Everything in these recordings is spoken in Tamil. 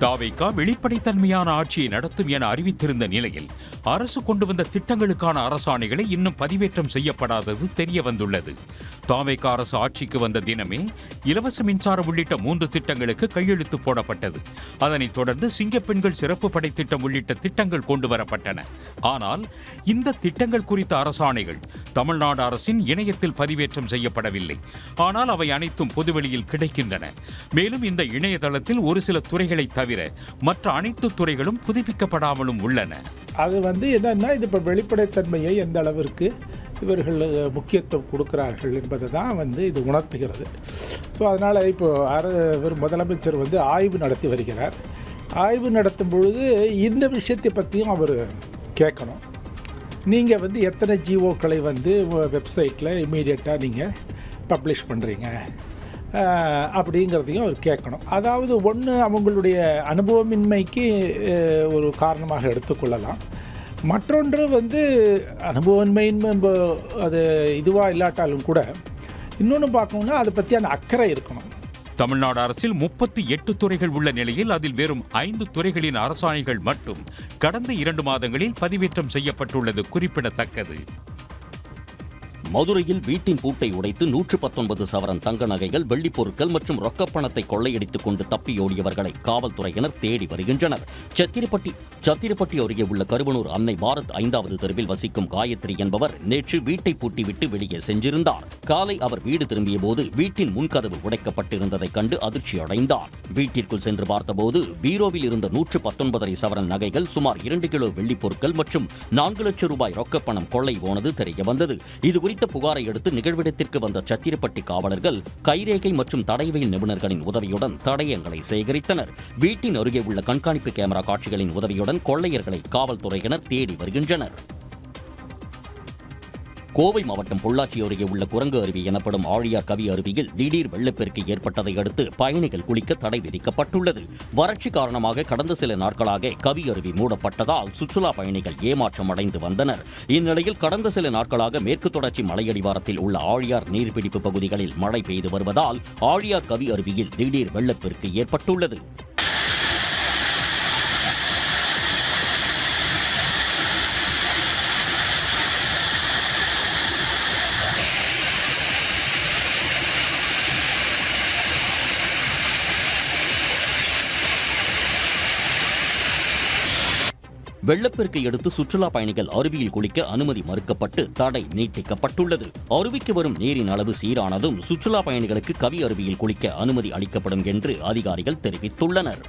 தாவேகா வெளிப்படைத்தன்மையான ஆட்சியை நடத்தும் என அறிவித்திருந்த நிலையில் அரசு கொண்டு வந்த திட்டங்களுக்கான அரசாணைகளை இன்னும் பதிவேற்றம் செய்யப்படாதது தெரிய வந்துள்ளது. தாவேகா அரசு ஆட்சிக்கு வந்த தினமே இலவச மின்சாரம் உள்ளிட்ட 3 திட்டங்களுக்கு கையெழுத்து போடப்பட்டது. அதனைத் தொடர்ந்து சிங்கப்பெண்கள் சிறப்பு படை திட்டம் உள்ளிட்ட திட்டங்கள் கொண்டு வரப்பட்டன. ஆனால் இந்த திட்டங்கள் குறித்த அரசாணைகள் தமிழ்நாடு அரசின் இணையத்தில் பதிவேற்றம் செய்யப்படவில்லை. ஆனால் அவை அனைத்தும் பொதுவெளியில் கிடைக்கின்றன. மேலும் இந்த இணையதளத்தில் ஒரு சில துறைகளை தவிர மற்ற அனைத்து துறைகளும் புதுப்பிக்கப்படாமலும் உள்ளன. அது என்னன்னா, இது இப்போ வெளிப்படைத்தன்மையை எந்த அளவிற்கு இவர்கள் முக்கியத்துவம் கொடுக்கிறார்கள் என்பதை தான் இது உணர்த்துகிறது. ஸோ அதனால் இப்போ முதலமைச்சர் ஆய்வு நடத்தி வருகிறார். ஆய்வு நடத்தும் பொழுது இந்த விஷயத்தை பற்றியும் அவர் கேட்கணும். நீங்கள் எத்தனை ஜிஓக்களை வெப்சைட்டில் இம்மீடியட்டாக நீங்கள் பப்ளிஷ் பண்ணுறீங்க அப்படிங்கிறதையும் அவர் கேட்கணும். அதாவது ஒன்று அவங்களுடைய அனுபவமின்மைக்கு ஒரு காரணமாக எடுத்துக்கொள்ளலாம். மற்றொன்று அனுபவமின்மை அது இதுவாக இல்லாட்டாலும் கூட இன்னொன்று பார்க்கணுன்னா அதை பற்றியான அக்கறை இருக்கணும். தமிழ்நாடு அரசில் 38 துறைகள் உள்ள நிலையில் அதில் வெறும் 5 துறைகளின் அரசாணைகள் மட்டும் கடந்த 2 மாதங்களில் பதிவேற்றம் செய்யப்பட்டுள்ளது குறிப்பிடத்தக்கது. மதுரையில் வீட்டின் பூட்டை உடைத்து 119 சவரன் தங்க நகைகள், வெள்ளிப் பொருட்கள் மற்றும் ரொக்கப்பணத்தை கொள்ளையடித்துக் கொண்டு தப்பியோடியவர்களை காவல்துறையினர் தேடி வருகின்றனர். சத்திரப்பட்டி அருகே உள்ள கருவனூர் அன்னை பாரத் 5வது தெருவில் வசிக்கும் காயத்ரி என்பவர் நேற்று வீட்டை பூட்டிவிட்டு வெளியே சென்றிருந்தார். காலை அவர் வீடு திரும்பிய போது வீட்டின் முன்கதவு உடைக்கப்பட்டிருந்ததைக் கண்டு அதிர்ச்சி அடைந்தார். வீட்டிற்குள் சென்று பார்த்தபோது பீரோவில் இருந்த 119 சவரன் நகைகள், சுமார் 2 கிலோ வெள்ளிப் பொருட்கள் மற்றும் 4 லட்சம் ரூபாய் ரொக்கப்பணம் கொள்ளை போனது தெரிய வந்தது. இதுகுறித்த புகாரை அடுத்து நிகழ்விடத்திற்கு வந்த சத்திரப்பட்டி காவலர்கள் கைரேகை மற்றும் தடயவியல் நிபுணர்களின் உதவியுடன் தடயங்களை சேகரித்தனர். வீட்டின் அருகே உள்ள கண்காணிப்பு கேமரா காட்சிகளின் உதவியுடன் கொள்ளையர்களை காவல்துறையினர் தேடி வருகின்றனர். கோவை மாவட்டம் பொள்ளாச்சி அருகே உள்ள குரங்கு அருவி எனப்படும் ஆழியார் கவி அருவியில் திடீர் வெள்ளப்பெருக்கு ஏற்பட்டதை அடுத்து பயணிகள் குளிக்க தடை விதிக்கப்பட்டுள்ளது. வறட்சி காரணமாக கடந்த சில நாட்களாக கவி அருவி மூடப்பட்டதால் சுற்றுலா பயணிகள் ஏமாற்றம் அடைந்து வந்தனர். இந்நிலையில் கடந்த சில நாட்களாக மேற்கு தொடர்ச்சி மலையடிவாரத்தில் உள்ள ஆழியார் நீர்பிடிப்பு பகுதிகளில் மழை பெய்து வருவதால் ஆழியார் கவி அருவியில் திடீர் வெள்ளப்பெருக்கு ஏற்பட்டுள்ளது. வெள்ளப்பெருக்கை அடுத்து சுற்றுலா பயணிகள் அருவியில் குளிக்க அனுமதி மறுக்கப்பட்டு தடை நீட்டிக்கப்பட்டுள்ளது. அருவிக்கு வரும் நீரின் அளவு சீரானதும் சுற்றுலா பயணிகளுக்கு கவி அருவியில் குளிக்க அனுமதி அளிக்கப்படும் என்று அதிகாரிகள் தெரிவித்துள்ளனர்.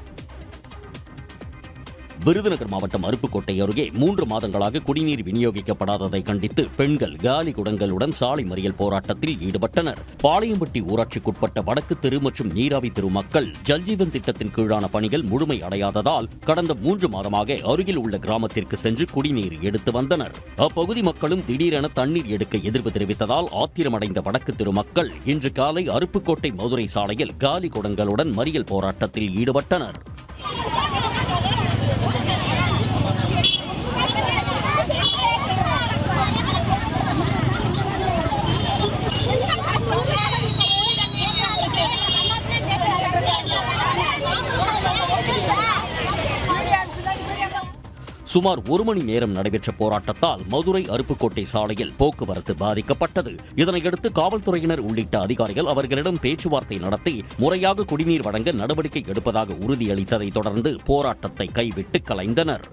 விருதுநகர் மாவட்டம் அருப்புக்கோட்டை அருகே 3 மாதங்களாக குடிநீர் விநியோகிக்கப்படாததை கண்டித்து பெண்கள் காலி குடங்களுடன் சாலை மறியல் போராட்டத்தில் ஈடுபட்டனர். பாளையம்பட்டி ஊராட்சிக்குட்பட்ட வடக்கு தெரு மற்றும் நீராவி தெரு மக்கள் ஜல்ஜீவன் திட்டத்தின் கீழான பணிகள் முழுமை அடையாததால் கடந்த 3 மாதமாக அருகில் உள்ள கிராமத்திற்கு சென்று குடிநீர் எடுத்து வந்தனர். அப்பகுதி மக்களும் திடீரென தண்ணீர் எடுக்க எதிர்ப்பு தெரிவித்ததால் ஆத்திரமடைந்த வடக்கு தெரு மக்கள் இன்று காலை அருப்புக்கோட்டை மதுரை சாலையில் காலி குடங்களுடன் மறியல் போராட்டத்தில் ஈடுபட்டனர். சுமார் 1 மணி நேரம் நடைபெற்ற போராட்டத்தால் மதுரை அருப்புக்கோட்டை சாலையில் போக்குவரத்து பாதிக்கப்பட்டது. இதனையடுத்து காவல்துறையினர் உள்ளிட்ட அதிகாரிகள் அவர்களிடம் பேச்சுவார்த்தை நடத்தி முறையாக குடிநீர் வழங்க நடவடிக்கை எடுப்பதாக உறுதியளித்ததைத் தொடர்ந்து போராட்டத்தை கைவிட்டு கலைந்தனர்.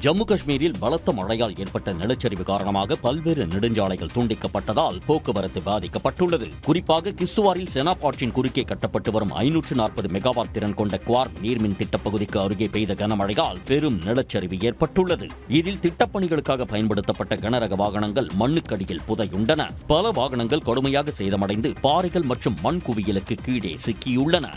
ஜம்மு காஷ்மீரில் பலத்த மழையால் ஏற்பட்ட நிலச்சரிவு காரணமாக பல்வேறு நெடுஞ்சாலைகள் துண்டிக்கப்பட்டதால் போக்குவரத்து பாதிக்கப்பட்டுள்ளது. குறிப்பாக கிஸ்துவாரில் செனாப் ஆற்றின் குறுக்கே கட்டப்பட்டு வரும் 540 மெகாவாட் திறன் கொண்ட குவார் நீர்மின் திட்டப் பகுதிக்கு அருகே பெய்த கனமழையால் பெரும் நிலச்சரிவு ஏற்பட்டுள்ளது. இதில் திட்டப்பணிகளுக்காக பயன்படுத்தப்பட்ட கனரக வாகனங்கள் மண்ணுக்கடியில் புதையுண்டன. பல வாகனங்கள் கடுமையாக சேதமடைந்து பாறைகள் மற்றும் மண் குவியலுக்கு கீழே சிக்கியுள்ளன.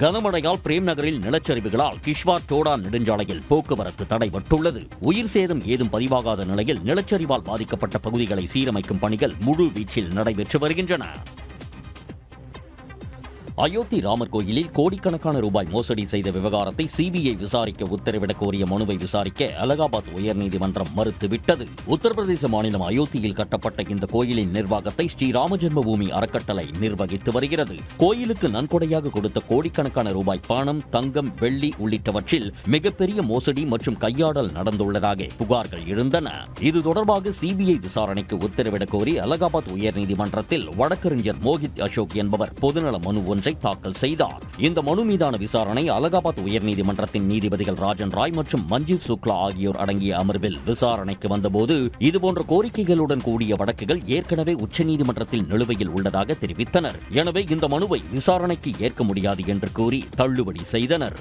கனமழையால் பிரேம் நகரில் நிலச்சரிவுகளால் கிஷ்வார் டோடா நெடுஞ்சாலையில் போக்குவரத்து தடைபட்டுள்ளது. உயிர் சேதம் ஏதும் பதிவாகாத நிலையில் நிலச்சரிவால் பாதிக்கப்பட்ட பகுதிகளை சீரமைக்கும் பணிகள் முழு வீச்சில் நடைபெற்று வருகின்றன. அயோத்தி ராமர் கோயிலில் கோடிக்கணக்கான ரூபாய் மோசடி செய்த விவகாரத்தை சிபிஐ விசாரிக்க உத்தரவிடக் கோரிய மனுவை விசாரிக்க அலகாபாத் உயர்நீதிமன்றம் மறுத்துவிட்டது. உத்தரப்பிரதேச மாநிலம் அயோத்தியில் கட்டப்பட்ட இந்த கோயிலின் நிர்வாகத்தை ஸ்ரீராம ஜென்மபூமி அறக்கட்டளை நிர்வகித்து வருகிறது. கோயிலுக்கு நன்கொடையாக கொடுத்த கோடிக்கணக்கான ரூபாய் பணம், தங்கம், வெள்ளி உள்ளிட்டவற்றில் மிகப்பெரிய மோசடி மற்றும் கையாடல் நடந்துள்ளதாக புகார்கள் எழுந்தன. இது தொடர்பாக சிபிஐ விசாரணைக்கு உத்தரவிடக் கோரி அலகாபாத் உயர்நீதிமன்றத்தில் வழக்கறிஞர் மோஹித் அசோக் என்பவர் பொதுநல மனு ஒன்றை தாக்கல் செய்தார். இந்த மனு மீதான விசாரணை அலகாபாத் உயர்நீதிமன்றத்தின் நீதிபதிகள் ராஜன் ராய் மற்றும் மஞ்சீவ் சுக்லா ஆகியோர் அடங்கிய அமர்வில் விசாரணைக்கு வந்தபோது இதுபோன்ற கோரிக்கைகளுடன் கூடிய வழக்குகள் ஏற்கனவே உச்சநீதிமன்றத்தில் நிலுவையில் உள்ளதாக தெரிவித்தனர். எனவே இந்த மனுவை விசாரணைக்கு ஏற்க முடியாது என்று கூறி தள்ளுபடி செய்தனர்.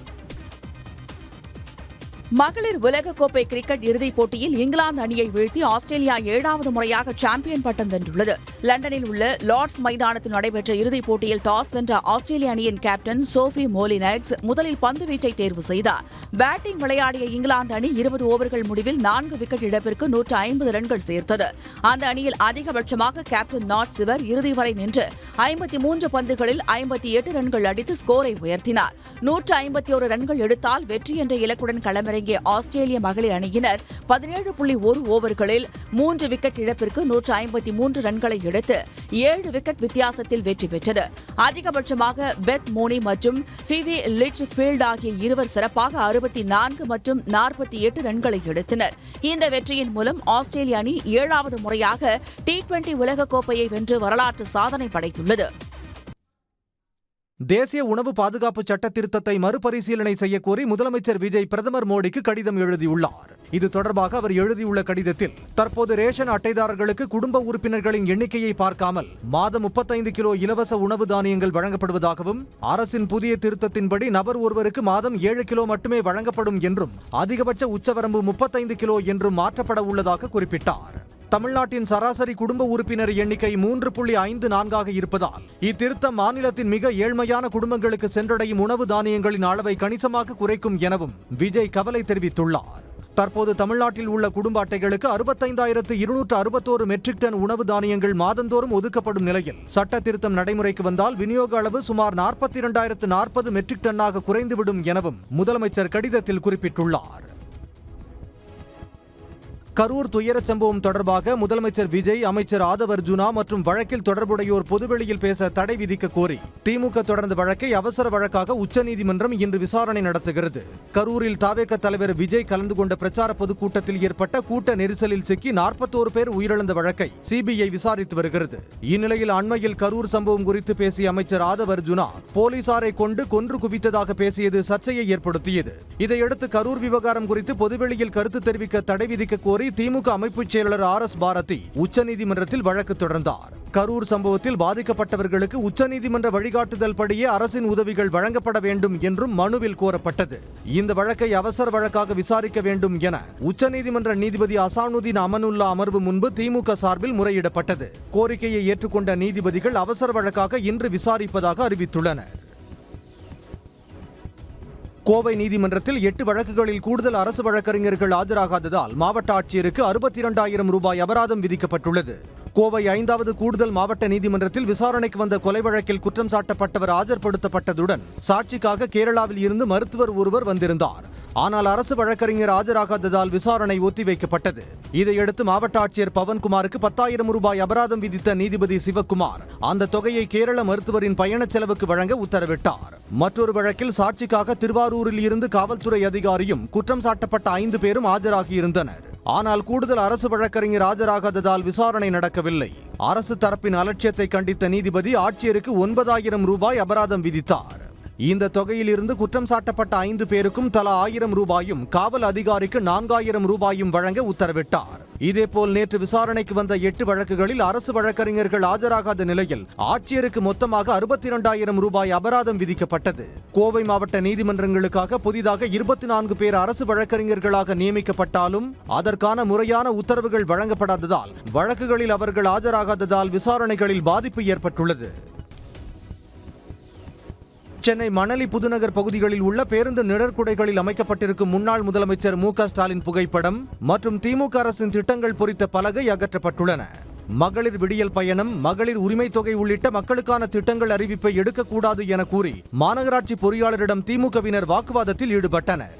மகளிர் உலகக்கோப்பை கிரிக்கெட் இறுதிப் போட்டியில் இங்கிலாந்து அணியை வீழ்த்தி ஆஸ்திரேலியா 7வது முறையாக சாம்பியன் பட்டம் வென்றுள்ளது. லண்டனில் உள்ள லார்ட்ஸ் மைதானத்தில் நடைபெற்ற இறுதிப் போட்டியில் டாஸ் வென்ற ஆஸ்திரேலிய அணியின் கேப்டன் சோஃபி மோலினெக்ஸ் முதலில் பந்து வீச்சை தேர்வு செய்தார். பேட்டிங் விளையாடிய இங்கிலாந்து அணி 20 ஓவர்கள் முடிவில் 4 விக்கெட் இழப்பிற்கு 150 ரன்கள் சேர்த்தது. அந்த அணியில் அதிகபட்சமாக கேப்டன் நாட் சிவர் இறுதி வரை நின்று 53 பந்துகளில் 58 ரன்கள் அடித்து ஸ்கோரை உயர்த்தினார். 151 ரன்கள் எடுத்தால் வெற்றி என்ற இலக்குடன் களமிறங்கிய ஆஸ்திரேலிய மகளிர் அணியினர் 17.1 ஓவர்களில் 3 விக்கெட் இழப்பிற்கு 153 ரன்களை எடுத்து 7 விக்கெட் வித்தியாசத்தில் வெற்றி பெற்றது. அதிகபட்சமாக பெத் மோனி மற்றும் பிவி லிட்ச்ஃபீல்ட் ஆகிய இருவர் சிறப்பாக 64 மற்றும் 48 ரன்களை எடுத்தனர். இந்த வெற்றியின் மூலம் ஆஸ்திரேலிய அணி 7வது முறையாக T20 உலகக்கோப்பையை வென்று வரலாற்று சாதனை படைத்துள்ளது. தேசிய உணவு பாதுகாப்பு சட்ட திருத்தத்தை மறுபரிசீலனை செய்யக்கோரி முதலமைச்சர் விஜய் பிரதமர் மோடிக்கு கடிதம் எழுதியுள்ளார். இது தொடர்பாக அவர் எழுதியுள்ள கடிதத்தில் தற்போது ரேஷன் அட்டைதாரர்களுக்கு குடும்ப உறுப்பினர்களின் எண்ணிக்கையை பார்க்காமல் மாதம் 35 கிலோ இலவச உணவு தானியங்கள் வழங்கப்படுவதாகவும், அரசின் புதிய திருத்தத்தின்படி நபர் ஒருவருக்கு மாதம் 7 கிலோ மட்டுமே வழங்கப்படும் என்றும் அதிகபட்ச உச்சவரம்பு 35 கிலோ என்றும் மாற்றப்பட உள்ளதாக குறிப்பிட்டார். தமிழ்நாட்டின் சராசரி குடும்ப உறுப்பினர் எண்ணிக்கை 3.54ஆக இருப்பதால் இத்திருத்தம் மாநிலத்தின் மிக ஏழ்மையான குடும்பங்களுக்கு சென்றடையும் உணவு தானியங்களின் அளவை கணிசமாக குறைக்கும் எனவும் விஜய் கவலை தெரிவித்துள்ளார். தற்போது தமிழ்நாட்டில் உள்ள குடும்ப அட்டைகளுக்கு 65,261 மெட்ரிக் டன் உணவு தானியங்கள் மாதந்தோறும் ஒதுக்கப்படும் நிலையில் சட்ட திருத்தம் நடைமுறைக்கு வந்தால் விநியோக அளவு சுமார் 42,040 மெட்ரிக் டன்னாக குறைந்துவிடும் எனவும் முதலமைச்சர் கடிதத்தில் குறிப்பிட்டுள்ளார். கரூர் துயரச் சம்பவம் தொடர்பாக முதலமைச்சர் விஜய், அமைச்சர் ஆதவ் அர்ஜுனா மற்றும் வழக்கில் தொடர்புடையோர் பொதுவெளியில் பேச தடை விதிக்க கோரி திமுக தொடர்ந்த வழக்கை அவசர வழக்காக உச்சநீதிமன்றம் இன்று விசாரணை நடத்துகிறது. கரூரில் தாவேக தலைவர் விஜய் கலந்து கொண்ட பிரச்சார பொதுக்கூட்டத்தில் ஏற்பட்ட கூட்ட நெரிசலில் சிக்கி 41 பேர் உயிரிழந்த வழக்கை சிபிஐ விசாரித்து வருகிறது. இந்நிலையில் அண்மையில் கரூர் சம்பவம் குறித்து பேசிய அமைச்சர் ஆதவ் அர்ஜுனா போலீசாரை கொன்று குவித்ததாக பேசியது சர்ச்சையை ஏற்படுத்தியது. இதையடுத்து கரூர் விவகாரம் குறித்து பொதுவெளியில் கருத்து தெரிவிக்க தடை விதிக்க கோரி திமுக அமைப்பு செயலாளர் RS பாரதி உச்சநீதிமன்றத்தில் வழக்கு தொடர்ந்தார். கரூர் சம்பவத்தில் பாதிக்கப்பட்டவர்களுக்கு உச்சநீதிமன்ற வழிகாட்டுதல் படியே அரசின் உதவிகள் வழங்கப்பட வேண்டும் என்றும் மனுவில் கோரப்பட்டது. இந்த வழக்கை அவசர வழக்காக விசாரிக்க வேண்டும் என உச்சநீதிமன்ற நீதிபதி அசானுதீன் அமனுல்லா அமர்வு முன்பு திமுக சார்பில் முறையிடப்பட்டது. கோரிக்கையை ஏற்றுக்கொண்ட நீதிபதிகள் அவசர வழக்காக இன்று விசாரிப்பதாக அறிவித்துள்ளனர். கோவை நீதிமன்றத்தில் 8 வழக்குகளில் கூடுதல் அரசு வழக்கறிஞர்கள் ஆஜராகாததால் மாவட்ட ஆட்சியருக்கு 62,000 ரூபாய் அபராதம் விதிக்கப்பட்டுள்ளது. கோவை 5வது கூடுதல் மாவட்ட நீதிமன்றத்தில் விசாரணைக்கு வந்த கொலை வழக்கில் குற்றம் சாட்டப்பட்டவர் ஆஜர்படுத்தப்பட்டதுடன் சாட்சிக்காக கேரளாவில் இருந்து மருத்துவர் ஒருவர் வந்திருந்தார். ஆனால் அரசு வழக்கறிஞர் ஆஜராகாததால் விசாரணை ஒத்திவைக்கப்பட்டது. இதையடுத்து மாவட்ட ஆட்சியர் பவன்குமாருக்கு 10,000 ரூபாய் அபராதம் விதித்த நீதிபதி சிவக்குமார் அந்த தொகையை கேரள மருத்துவரின் பயணச் செலவுக்கு வழங்க உத்தரவிட்டார். மற்றொரு வழக்கில் சாட்சிக்காக திருவாரூரில் இருந்து காவல்துறை அதிகாரியும் குற்றம் சாட்டப்பட்ட 5 பேரும் ஆஜராகியிருந்தனர். ஆனால் கூடுதல் அரசு வழக்கறிஞர் ஆஜராகாததால் விசாரணை நடக்கவில்லை. அரசு தரப்பின் அலட்சியத்தை கண்டித்த நீதிபதி ஆட்சியருக்கு 9,000 ரூபாய் அபராதம் விதித்தார். இந்த தொகையில் இருந்து குற்றம் சாட்டப்பட்ட 5 பேருக்கும் தலா 1,000 ரூபாயும், காவல் அதிகாரிக்கு 4,000 ரூபாயும் வழங்க உத்தரவிட்டார். இதேபோல் நேற்று விசாரணைக்கு வந்த 8 வழக்குகளில் அரசு வழக்கறிஞர்கள் ஆஜராகாத நிலையில் ஆட்சியருக்கு மொத்தமாக 62,000 ரூபாய் அபராதம் விதிக்கப்பட்டது. கோவை மாவட்ட நீதிமன்றங்களுக்காக புதிதாக 24 பேர் அரசு வழக்கறிஞர்களாக நியமிக்கப்பட்டாலும் அதற்கான முறையான உத்தரவுகள் வழங்கப்படாததால் வழக்குகளில் அவர்கள் ஆஜராகாததால் விசாரணைகளில் பாதிப்பு ஏற்பட்டுள்ளது. சென்னை மணலி புதுநகர் பகுதிகளில் உள்ள பேருந்து நிழற்குடைகளில் அமைக்கப்பட்டிருக்கும் முன்னாள் முதலமைச்சர் மு.க. ஸ்டாலின் புகைப்படம் மற்றும் திமுக அரசின் திட்டங்கள் பொறித்த பலகை அகற்றப்பட்டுள்ளன. மகளிர் விடியல் பயணம், மகளிர் உரிமை தொகை உள்ளிட்ட மக்களுக்கான திட்டங்கள் அறிவிப்பை எடுக்கக்கூடாது என கூறி மாநகராட்சி பொறியாளரிடம் திமுகவினர் வாக்குவாதத்தில் ஈடுபட்டனர்.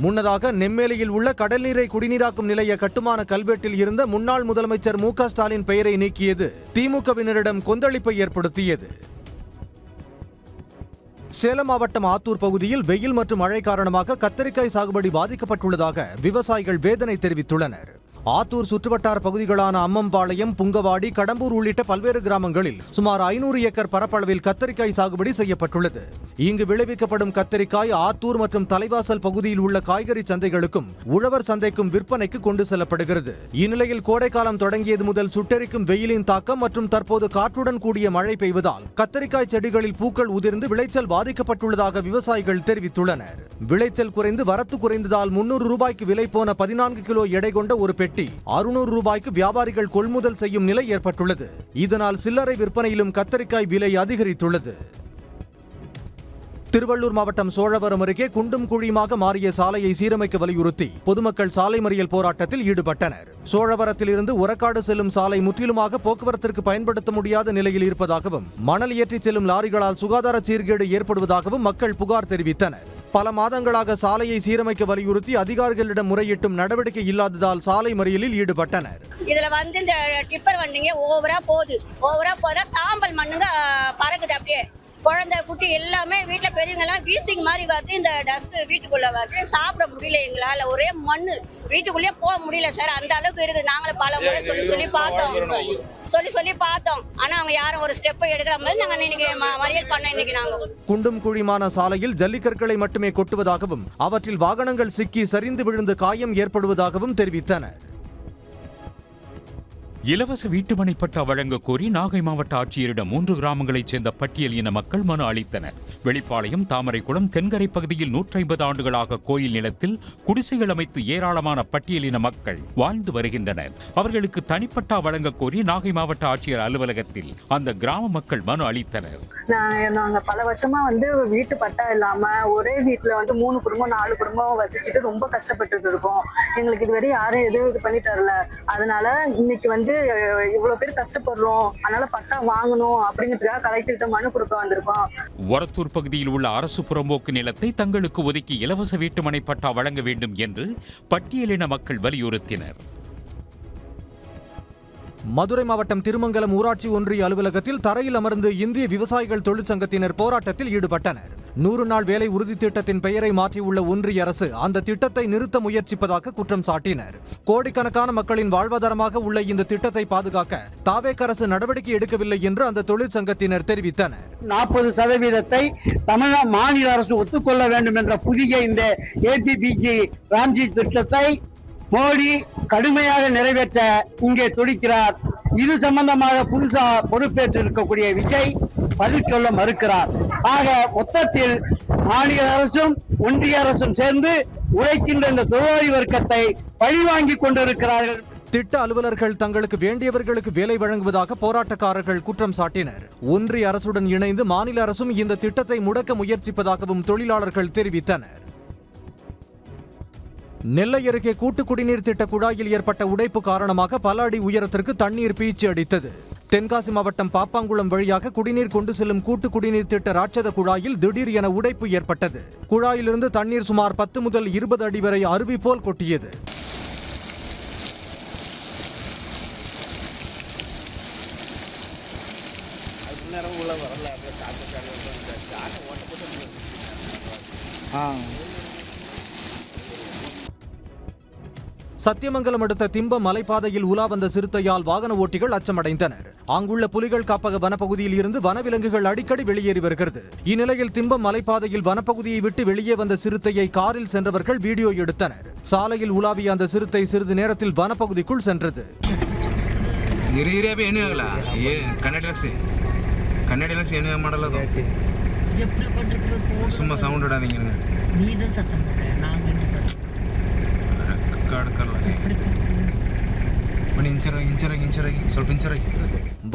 முன்னதாக நெம்மேலியில் உள்ள கடல் நீரை குடிநீராக்கும் நிலைய கட்டுமான கல்வெட்டில் இருந்த முன்னாள் முதலமைச்சர் மு.க. ஸ்டாலின் பெயரை நீக்கியது திமுகவினரிடம் கொந்தளிப்பை ஏற்படுத்தியது. சேலம் மாவட்டம் ஆத்தூர் பகுதியில் வெயில் மற்றும் மழை காரணமாக கத்தரிக்காய் சாகுபடி பாதிக்கப்பட்டுள்ளதாக விவசாயிகள் வேதனை தெரிவித்துள்ளனர். ஆத்தூர் சுற்றுவட்டார பகுதிகளான அம்மம்பாளையம், புங்கவாடி, கடம்பூர் உள்ளிட்ட பல்வேறு கிராமங்களில் சுமார் 500 ஏக்கர் பரப்பளவில் கத்தரிக்காய் சாகுபடி செய்யப்பட்டுள்ளது. இங்கு விளைவிக்கப்படும் கத்தரிக்காய் ஆத்தூர் மற்றும் தலைவாசல் பகுதியில் உள்ள காய்கறி சந்தைகளுக்கும் உழவர் சந்தைக்கும் விற்பனைக்கு கொண்டு செல்லப்படுகிறது. இந்நிலையில் கோடைக்காலம் தொடங்கியது முதல் சுட்டெரிக்கும் வெயிலின் தாக்கம் மற்றும் தற்போது காற்றுடன் கூடிய மழை பெய்வதால் கத்தரிக்காய் செடிகளில் பூக்கள் உதிர்ந்து விளைச்சல் பாதிக்கப்பட்டுள்ளதாக விவசாயிகள் தெரிவித்துள்ளனர். விளைச்சல் குறைந்து வரத்து குறைந்ததால் 300 ரூபாய்க்கு விலை போன 14 கிலோ எடை கொண்ட ஒரு பெட்டி 600 ரூபாய்க்கு வியாபாரிகள் கொள்முதல் செய்யும் நிலை ஏற்பட்டுள்ளது. இதனால் சில்லறை விற்பனையிலும் கத்தரிக்காய் விலை அதிகரித்துள்ளது. திருவள்ளூர் மாவட்டம் சோழவரம் அருகே குண்டும் குழியுமாக மாறிய சாலையை சீரமைக்க வலியுறுத்தி பொதுமக்கள் சாலை மறியல் போராட்டத்தில் ஈடுபட்டனர். சோழவரத்தில் இருந்து உரக்காடு செல்லும் சாலை முற்றிலுமாக போக்குவரத்திற்கு பயன்படுத்த முடியாத நிலையில் இருப்பதாகவும் மணல் ஏற்றி செல்லும் லாரிகளால் சுகாதார சீர்கேடு ஏற்படுவதாகவும் மக்கள் புகார் தெரிவித்தனர். பல மாதங்களாக சாலையை சீரமைக்க வலியுறுத்தி அதிகாரிகளிடம் முறையிட்டும் நடவடிக்கை இல்லாததால் சாலை மறியலில் ஈடுபட்டனர். இதுல வந்து இந்த டிப்பர் வண்டிங்க ஓவரா போதா சாம்பல் மண்ணுங்க பறக்குது. அப்படியே குழந்தை குட்டி எல்லாமே வீட்டுல பெரியவங்க எல்லாம் வீசிங் மாதிரி வருது. இந்த டஸ்ட் வீட்டுக்குள்ள வருது. சாப்பிட முடியல எங்களால. ஒரே மண்ணு, வீட்டுக்குள்ளேயே போக முடியல சார். அந்த அளவுக்கு இருக்குது. நாங்களும் பல முறை சொல்லி பார்த்தோம். ஆனா அவங்க யாரும் ஒரு ஸ்டெப் எடுக்கிற மாதிரி நாங்க இன்னைக்கு மறியல் பண்ண. இன்னைக்கு நாங்க குண்டும் குழிமான சாலையில் ஜல்லிக்கற்களை மட்டுமே கொட்டுவதாகவும் அவற்றில் வாகனங்கள் சிக்கி சரிந்து விழுந்து காயம் ஏற்படுவதாகவும் தெரிவித்தனர். இலவச வீட்டுமனை பட்டா வழங்க கோரி நாகை மாவட்ட ஆட்சியரிடம் 3 கிராமங்களைச் சேர்ந்த பட்டியல் இன மக்கள் மனு அளித்தனர். வெளிப்பாளையம், தாமரைக்குளம், தென்கரை பகுதியில் 150 ஆண்டுகளாக கோயில் நிலத்தில் குடிசைகள் அமைத்து ஏராளமான பட்டியல் இன மக்கள் வாழ்ந்து வருகின்றனர். அவர்களுக்கு தனிப்பட்டா வழங்க கோரி நாகை மாவட்ட ஆட்சியர் அலுவலகத்தில் அந்த கிராம மக்கள் மனு அளித்தனர். நாங்க பல வருஷமா வீட்டு பட்டா இல்லாம ஒரே வீட்டுல 3 குடும்பம் 4 குடும்பம் வச்சுக்கிட்டு ரொம்ப கஷ்டப்பட்டு இருக்கோம். எங்களுக்கு இதுவரை யாரும் எதுவும் பண்ணி தரல. அதனால இன்னைக்கு இவ்வளவு பேர் கஷ்டப்படுறோம். அதனால பட்டா வாங்கணும் அப்படிங்கிறதுக்காக கலெக்டர்கிட்ட மனு கொடுக்க வந்திருக்கோம். ஒரத்தூர் பகுதியில் உள்ள அரசு புறம்போக்கு நிலத்தை தங்களுக்கு ஒதுக்கி இலவச வீட்டுமனை பட்டா வழங்க வேண்டும் என்று பட்டியலின மக்கள் வலியுறுத்தினர். மதுரை மாவட்டம் திருமங்கலம் ஊராட்சி ஒன்றிய அலுவலகத்தில் தரையில் அமர்ந்து இந்திய விவசாயிகள் தொழிற்சங்கத்தினர் போராட்டத்தில் ஈடுபட்டனர். 100 நாள் வேலை உறுதி திட்டத்தின் பெயரை மாற்றியுள்ள ஒன்றிய அரசு அந்த திட்டத்தை நிறுத்த முயற்சிப்பதாக குற்றம் சாட்டினர். கோடிக்கணக்கான மக்களின் வாழ்வாதாரமாக உள்ள இந்த திட்டத்தை பாதுகாக்க தாவேக அரசு நடவடிக்கை எடுக்கவில்லை என்று அந்த தொழிற்சங்கத்தினர் தெரிவித்தனர். 40% தமிழ்நாடு மாநில அரசு ஒத்துக்கொள்ள வேண்டும் என்ற புதிய இந்த ஏபிபிஜி ராம்ஜி திட்டத்தை மோடி கடுமையாக நிறைவேற்ற இங்கே துடிக்கிறார். இது சம்பந்தமாக புதுசா பொறுப்பேற்று இருக்கக்கூடிய விஜய் பதில் சொல்ல மறுக்கிறார். ஆக மொத்தத்தில் மாநில அரசும் ஒன்றிய அரசும் சேர்ந்து உழைக்கின்ற இந்த தொழிலாளி வர்க்கத்தை பழிவாங்கி கொண்டிருக்கிறார்கள். திட்ட அலுவலர்கள் தங்களுக்கு வேண்டியவர்களுக்கு வேலை வழங்குவதாக போராட்டக்காரர்கள் குற்றம் சாட்டினர். ஒன்றிய அரசுடன் இணைந்து மாநில அரசும் இந்த திட்டத்தை முடக்க முயற்சிப்பதாகவும் தொழிலாளர்கள் தெரிவித்தனர். நெல்லை அருகே கூட்டு குடிநீர் திட்ட குழாயில் ஏற்பட்ட உடைப்பு காரணமாக பல அடி உயரத்திற்கு தண்ணீர் பீய்ச்சி அடித்தது. தென்காசி மாவட்டம் பாப்பாங்குளம் வழியாக குடிநீர் கொண்டு செல்லும் கூட்டு குடிநீர் திட்ட ராட்சத குழாயில் திடீர் என உடைப்பு ஏற்பட்டது. குழாயிலிருந்து தண்ணீர் சுமார் 10 முதல் 20 அடி வரை அருவி போல் கொட்டியது. சத்தியமங்கலம் அடுத்த திம்ப மலைப்பாதையில் உலா வந்த சிறுத்தையால் வாகன ஓட்டிகள் அச்சமடைந்தனர். அங்குள்ள புலிகள் காப்பக வனப்பகுதியில் இருந்து வனவிலங்குகள் அடிக்கடி வெளியேறி வருகிறது. இந்நிலையில் திம்பம் மலைப்பாதையில் வனப்பகுதியை விட்டு வெளியே வந்த சிறுத்தையை காரில் சென்றவர்கள் வீடியோ எடுத்தனர். சாலையில் உலாவிய அந்த சிறுத்தை சிறிது நேரத்தில் வனப்பகுதிக்குள் சென்றது.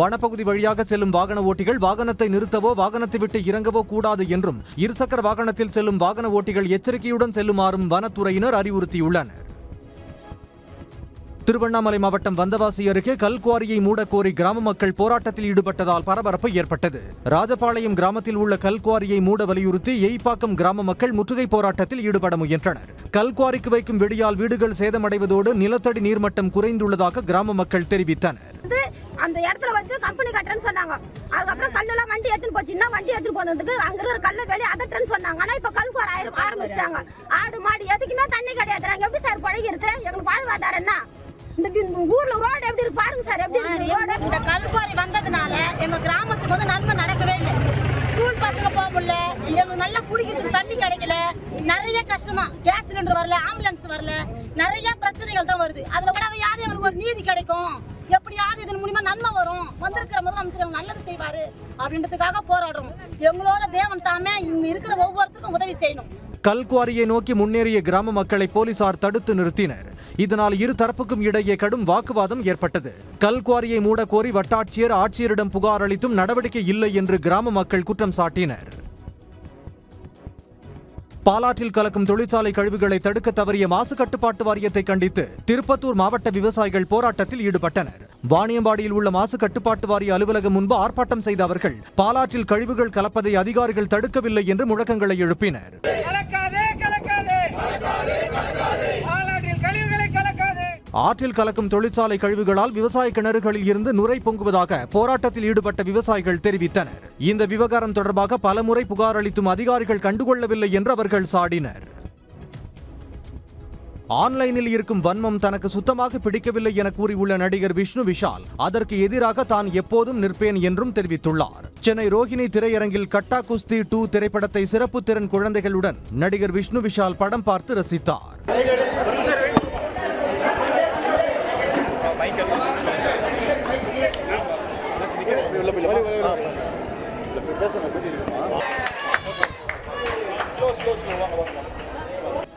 வனப்பகுதி வழியாக செல்லும் வாகன ஓட்டிகள் வாகனத்தை நிறுத்தவோ வாகனத்தை விட்டு இறங்கவோ கூடாது என்றும் இருசக்கர வாகனத்தில் செல்லும் வாகன ஓட்டிகள் எச்சரிக்கையுடன் செல்லுமாறும் வனத்துறையினர் அறிவுறுத்தியுள்ளனர். திருவண்ணாமலை மாவட்டம் வந்தவாசி அருகே கல்குவாரியை மூடக்கோரி கிராம மக்கள் போராட்டத்தில் ஈடுபட்டதால் பரபரப்பு ஏற்பட்டது. ராஜபாளையம் கிராமத்தில் உள்ள கல்குவாரியை மூட வலியுறுத்தி எய்ப்பாக்கம் கிராம மக்கள் முற்றுகை போராட்டத்தில் ஈடுபட முயன்றனர். கல்குவாரிக்கு வைக்கும் வெடியால் வீடுகள் சேதமடைவதோடு நிலத்தடி நீர்மட்டம் குறைந்துள்ளதாக கிராம மக்கள் தெரிவித்தனர். அந்த இடத்துல வந்து கம்பெனி கட்டுறேன்னு சொன்னாங்க. அதுக்கப்புறம் கல்லெல்லாம் வண்டி எடுத்துன்னு போச்சுன்னா வண்டி எடுத்துன்னு போனதுக்கு அங்க இருக்கிற கல்லை வெளியே அதட்டுறேன்னு சொன்னாங்க. ஆனா இப்ப கல்குவார் ஆரம்பிச்சிட்டாங்க. ஆடு மாடு எதுக்குமே தண்ணி கிடையாது. நாங்க எப்படி சார் பழகிறது? எங்களுக்கு வாழ்வாதாரம் என்ன? இந்த ஊர்ல ரோடு எப்படி இருக்கு பாருங்க சார். எப்படி இருக்கு? இந்த கல்குவாரி வந்ததுனால எங்க கிராமத்துக்கு வந்து நன்மை நடக்கவே இல்லை. ஸ்கூல் பசங்க போக முடியல, எங்களுக்கு நல்லா குடிக்கிறதுக்கு தண்ணி கிடைக்கல, நிறைய கஷ்டம் தான். கேஸ் சிலிண்டர் வரல, ஆம்புலன்ஸ் வரல, நிறைய பிரச்சனைகள் தான் வருது. அதுல கூட யாரும் எங்களுக்கு ஒரு நீதி கிடைக்கும், எப்படியாவது இதன் மூலியமா நன்மை வரும், வந்திருக்கிற முதலமைச்சர் நல்லது செய்வாரு அப்படின்றதுக்காக போராடுறோம். எங்களோட தேவன் தாமே இங்க இருக்கிற ஒவ்வொருத்தருக்கும் உதவி செய்யணும். கல்குவாரியை நோக்கி முன்னேறிய கிராம மக்களை போலீசார் தடுத்து நிறுத்தினர். இதனால் இரு தரப்புக்கும் இடையே கடும் வாக்குவாதம் ஏற்பட்டது. கல்குவாரியை மூட கோரி வட்டாட்சியர் ஆட்சியரிடம் புகார் அளித்தும் நடவடிக்கை இல்லை என்று கிராம மக்கள் குற்றம் சாட்டினர். பாலாற்றில் கலக்கும் தொழிற்சாலை கழிவுகளை தடுக்க தவறிய மாசு கட்டுப்பாட்டு வாரியத்தை கண்டித்து திருப்பத்தூர் மாவட்ட விவசாயிகள் போராட்டத்தில் ஈடுபட்டனர். வாணியம்பாடியில் உள்ள மாசு கட்டுப்பாட்டு வாரிய அலுவலகம் முன்பு ஆர்ப்பாட்டம் செய்த அவர்கள் பாலாற்றில் கழிவுகள் கலப்பதை அதிகாரிகள் தடுக்கவில்லை என்று முழக்கங்களை எழுப்பினர். ஆற்றில் கலக்கும் தொழிற்சாலை கழிவுகளால் விவசாய கிணறுகளில் இருந்து நுரை பொங்குவதாக போராட்டத்தில் ஈடுபட்ட விவசாயிகள் தெரிவித்தனர். இந்த விவகாரம் தொடர்பாக பலமுறை புகார் அளித்தும் அதிகாரிகள் கண்டுகொள்ளவில்லை என்று அவர்கள் சாடினர். ஆன்லைனில் இருக்கும் வன்மம் தனக்கு சுத்தமாக பிடிக்கவில்லை என கூறியுள்ள நடிகர் விஷ்ணு விஷால் அதற்கு எதிராக தான் எப்போதும் நிற்பேன் என்றும் தெரிவித்துள்ளார். சென்னை ரோஹிணி திரையரங்கில் கட்டா குஸ்தி 2 திரைப்படத்தை சிறப்பு திறன் குழந்தைகளுடன் நடிகர் விஷ்ணு விஷால் படம் பார்த்து ரசித்தார்.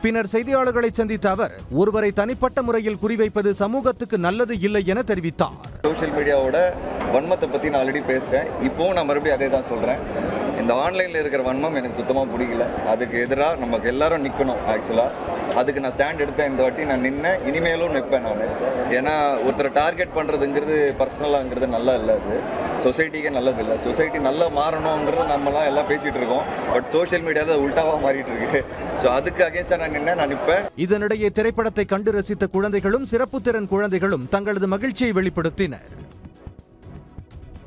பின்னர் செய்தியாளர்களை சந்தித்த அவர் ஒருவரை தனிப்பட்ட முறையில் குறிவைப்பது சமூகத்துக்கு நல்லது இல்லை என தெரிவித்தார். சோஷியல் மீடியாவோட வன்மத்தை பற்றி நான் ஆல்ரெடி பேசுகிறேன். இப்போவும் நான் மறுபடியும் அதே தான் சொல்கிறேன். இந்த ஆன்லைனில் இருக்கிற வன்மம் எனக்கு சுத்தமாக பிடிக்கல. அதுக்கு எதிராக நமக்கு எல்லாரும் நிற்கணும். ஆக்சுவலாக அதுக்கு நான் ஸ்டாண்ட் எடுத்தேன். இந்த வாட்டி நான் நின்னேன், இனிமேலும் நிற்பேன் நான். ஏன்னா ஒருத்தரை டார்கெட் பண்ணுறதுங்கிறது பர்சனலாங்கிறது நல்லா இல்லை. அது சொசைட்டிக்கே நல்லது இல்லை. சொசைட்டி நல்லா மாறணுங்கிறது நம்மலாம் எல்லாம் பேசிகிட்டு இருக்கோம். பட் சோஷியல் மீடியா தான் உல்டாவாக மாறிட்டு இருக்கு. ஸோ அதுக்கு அகேன்ஸ்டாக நான் நிற்பேன். இதனிடையே திரைப்படத்தை கண்டு ரசித்த குழந்தைகளும் சிறப்பு திறன் குழந்தைகளும் தங்களது மகிழ்ச்சியை வெளிப்படுத்தினர்.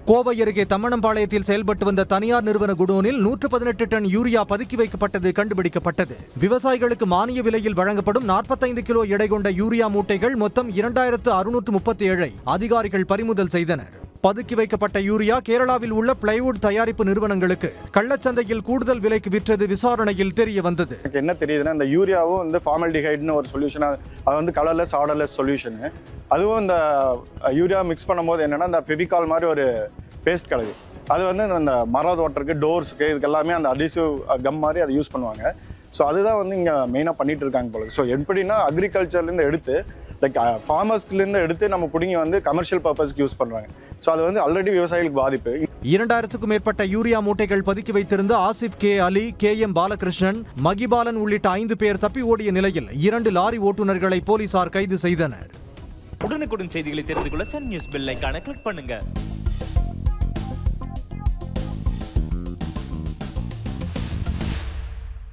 கோவை அருகே தம்மணம்பாளையத்தில் செயல்பட்டு வந்த தனியார் நிறுவன குடோனில் 118 டன் யூரியா பதுக்கி வைக்கப்பட்டது கண்டுபிடிக்கப்பட்டது. விவசாயிகளுக்கு மானிய விலையில் வழங்கப்படும் 45 கிலோ எடை கொண்ட யூரியா மூட்டைகள் மொத்தம் 2637 அதிகாரிகள் பறிமுதல் செய்தனர். பதுக்கி வைக்கப்பட்ட யூரியா கேரளாவில் உள்ள பிளைவுட் தயாரிப்பு நிறுவனங்களுக்கு கள்ளச்சந்தையில் கூடுதல் விலைக்கு விற்றது விசாரணையில் தெரிய வந்தது. என்ன தெரியுதுன்னா, இந்த யூரியாவும் வந்து ஃபார்மால்டிஹைட்னு ஒரு சொல்யூஷன், அது வந்து கலர்லெஸ் ஆர்டர்லெஸ் சொல்யூஷனு. அதுவும் இந்த யூரியா மிக்ஸ் பண்ணும்போது என்னன்னா, இந்த ஃபெவிகால் மாதிரி ஒரு பேஸ்ட் கலகு, அது வந்து அந்த மரம் ஓட்டருக்கு, டோர்ஸுக்கு, இதுக்கு எல்லாமே அந்த அடிசிவ் கம் மாதிரி அதை யூஸ் பண்ணுவாங்க. ஸோ அதுதான் வந்து இங்கே மெயினாக பண்ணிட்டு இருக்காங்க போல. ஸோ எப்படின்னா அக்ரிகல்ச்சர்லேருந்து எடுத்து லைக் ஃபார்மர்ஸ்லேருந்து எடுத்து நம்ம பிடிங்கி வந்து கமர்ஷியல் பர்பஸ்க்கு யூஸ் பண்ணுறாங்க. ஸோ அது வந்து ஆல்ரெடி விவசாயிகளுக்கு பாதிப்பு. 2000க்கும் மேற்பட்ட யூரியா மூட்டைகள் பதுக்கி வைத்திருந்த ஆசிப் கே அலி, KM பாலகிருஷ்ணன், மகிபாலன் உள்ளிட்ட 5 பேர் தப்பி ஓடிய நிலையில் 2 லாரி ஓட்டுநர்களை போலீசார் கைது செய்தனர். உடனுக்குடன் செய்திகளை தெரிந்து கொள்ள சன் நியூஸ் பெல் ஐகானை கிளிக் பண்ணுங்க.